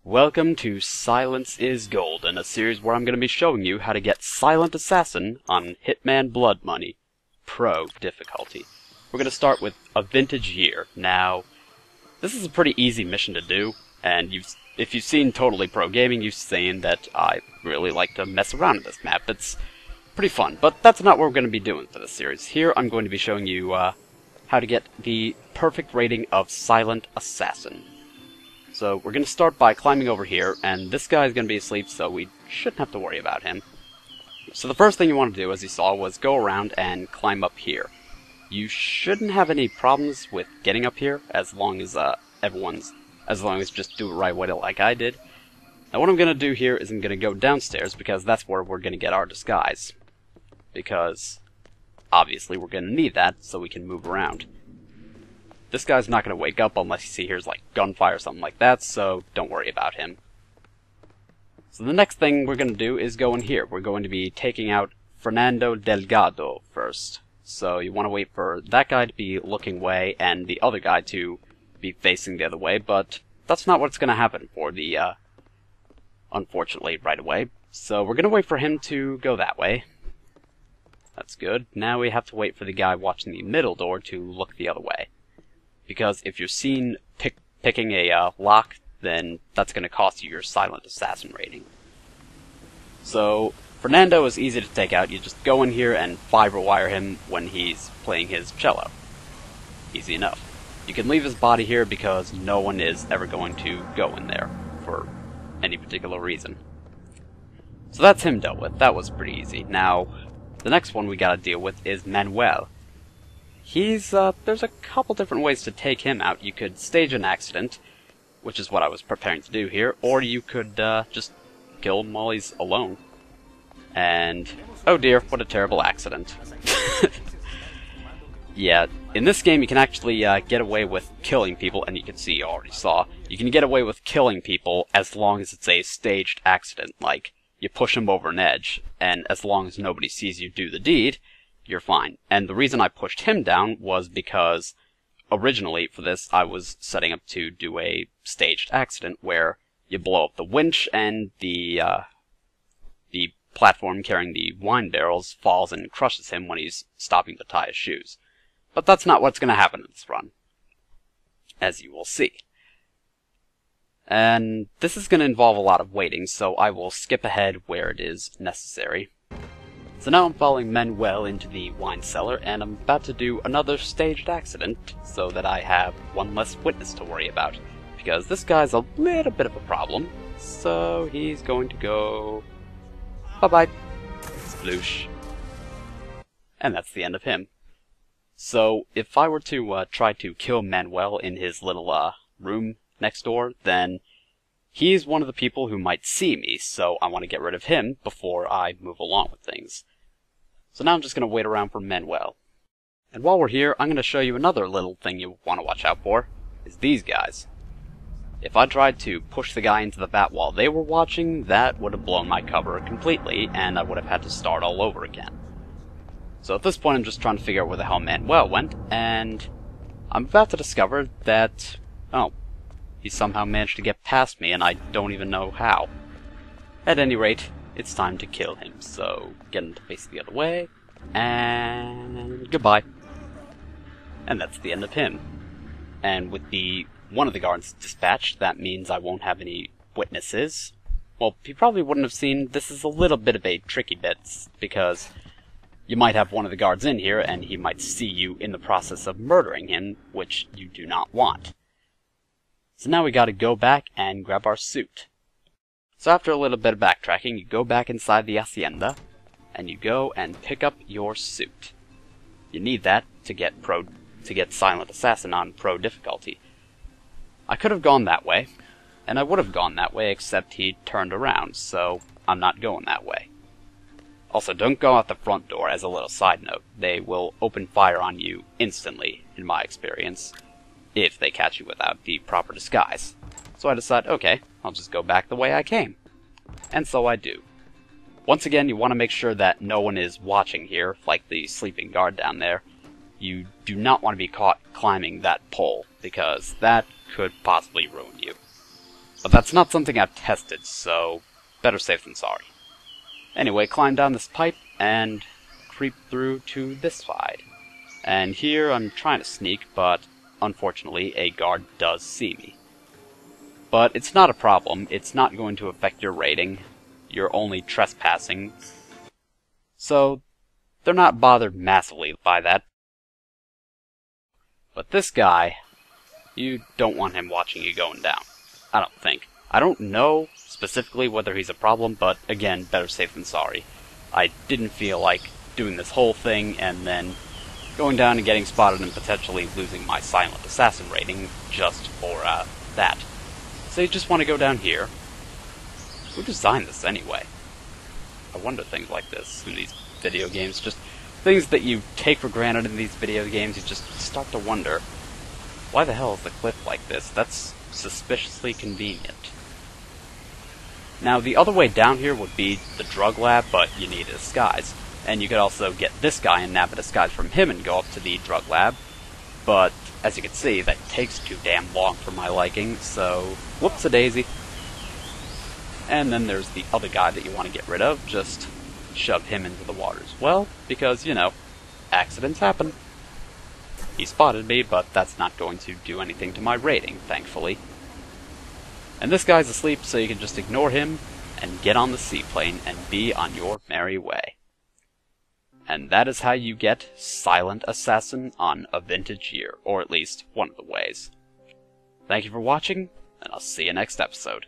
Welcome to Silence is Golden, a series where I'm going to be showing you how to get Silent Assassin on Hitman Blood Money, Pro difficulty. We're going to start with a vintage year. Now, this is a pretty easy mission to do, and if you've seen Totally Pro Gaming, you've seen that I really like to mess around with this map. It's pretty fun, but that's not what we're going to be doing for this series. Here, I'm going to be showing you how to get the perfect rating of Silent Assassin. So we're going to start by climbing over here, and this guy is going to be asleep, so we shouldn't have to worry about him. So the first thing you want to do, as you saw, was go around and climb up here. You shouldn't have any problems with getting up here, as long as just do it right way like I did. Now what I'm going to do here is I'm going to go downstairs, because that's where we're going to get our disguise. Because, obviously, we're going to need that so we can move around. This guy's not going to wake up unless he hears, like, gunfire or something like that, so don't worry about him. So the next thing we're going to do is go in here. We're going to be taking out Fernando Delgado first. So you want to wait for that guy to be looking away and the other guy to be facing the other way, but that's not what's going to happen for the, unfortunately, right away. So we're going to wait for him to go that way. That's good. Now we have to wait for the guy watching the middle door to look the other way. Because if you're seen picking a lock, then that's going to cost you your Silent Assassin rating. So, Fernando is easy to take out. You just go in here and fiber wire him when he's playing his cello. Easy enough. You can leave his body here because no one is ever going to go in there for any particular reason. So that's him dealt with. That was pretty easy. Now, the next one we gotta deal with is Manuel. There's a couple different ways to take him out. You could stage an accident, which is what I was preparing to do here, or you could, just kill him while he's alone. And, oh dear, what a terrible accident. Yeah, in this game you can actually, get away with killing people, and you can see, you already saw, you can get away with killing people as long as it's a staged accident, like, you push them over an edge, and as long as nobody sees you do the deed, you're fine. And the reason I pushed him down was because originally for this I was setting up to do a staged accident where you blow up the winch and the platform carrying the wine barrels falls and crushes him when he's stopping to tie his shoes. But that's not what's going to happen in this run, as you will see. And this is going to involve a lot of waiting, so I will skip ahead where it is necessary. So now I'm following Manuel into the wine cellar, and I'm about to do another staged accident, so that I have one less witness to worry about. Because this guy's a little bit of a problem, so he's going to go... bye-bye. Sploosh. And that's the end of him. So, if I were to try to kill Manuel in his little room next door, then he's one of the people who might see me, so I want to get rid of him before I move along with things. So now I'm just going to wait around for Manuel. And while we're here, I'm going to show you another little thing you want to watch out for, is these guys. If I tried to push the guy into the vat while they were watching, that would have blown my cover completely, and I would have had to start all over again. So at this point I'm just trying to figure out where the hell Manuel went, and I'm about to discover that, oh, he somehow managed to get past me, and I don't even know how. At any rate, it's time to kill him, so get him to face the other way, and goodbye. And that's the end of him. And with one of the guards dispatched, that means I won't have any witnesses. Well, you probably wouldn't have seen, this is a little bit of a tricky bit, because you might have one of the guards in here, and he might see you in the process of murdering him, which you do not want. So now we gotta go back and grab our suit. So after a little bit of backtracking, you go back inside the hacienda, and you go and pick up your suit. You need that to get Silent Assassin on Pro difficulty. I could have gone that way, and I would have gone that way except he turned around, so I'm not going that way. Also, don't go out the front door, as a little side note. They will open fire on you instantly, in my experience, if they catch you without the proper disguise. So I decide, okay, I'll just go back the way I came. And so I do. Once again, you want to make sure that no one is watching here, like the sleeping guard down there. You do not want to be caught climbing that pole, because that could possibly ruin you. But that's not something I've tested, so better safe than sorry. Anyway, climb down this pipe and creep through to this side. And here I'm trying to sneak, but unfortunately a guard does see me. But it's not a problem, it's not going to affect your rating. You're only trespassing. So they're not bothered massively by that. But this guy, you don't want him watching you going down. I don't think. I don't know specifically whether he's a problem, but again, better safe than sorry. I didn't feel like doing this whole thing and then going down and getting spotted and potentially losing my silent assassin rating just for that. So you just want to go down here. Who designed this anyway? I wonder things like this in these video games. Just things that you take for granted in these video games, you just start to wonder, why the hell is the cliff like this? That's suspiciously convenient. Now, the other way down here would be the drug lab, but you need a disguise. And you could also get this guy and nab a disguise from him and go up to the drug lab. But, as you can see, that takes too damn long for my liking, so whoops-a-daisy. And then there's the other guy that you want to get rid of, just shove him into the water as well, because, you know, accidents happen. He spotted me, but that's not going to do anything to my rating, thankfully. And this guy's asleep, so you can just ignore him and get on the seaplane and be on your merry way. And that is how you get Silent Assassin on a vintage year, or at least one of the ways. Thank you for watching, and I'll see you next episode.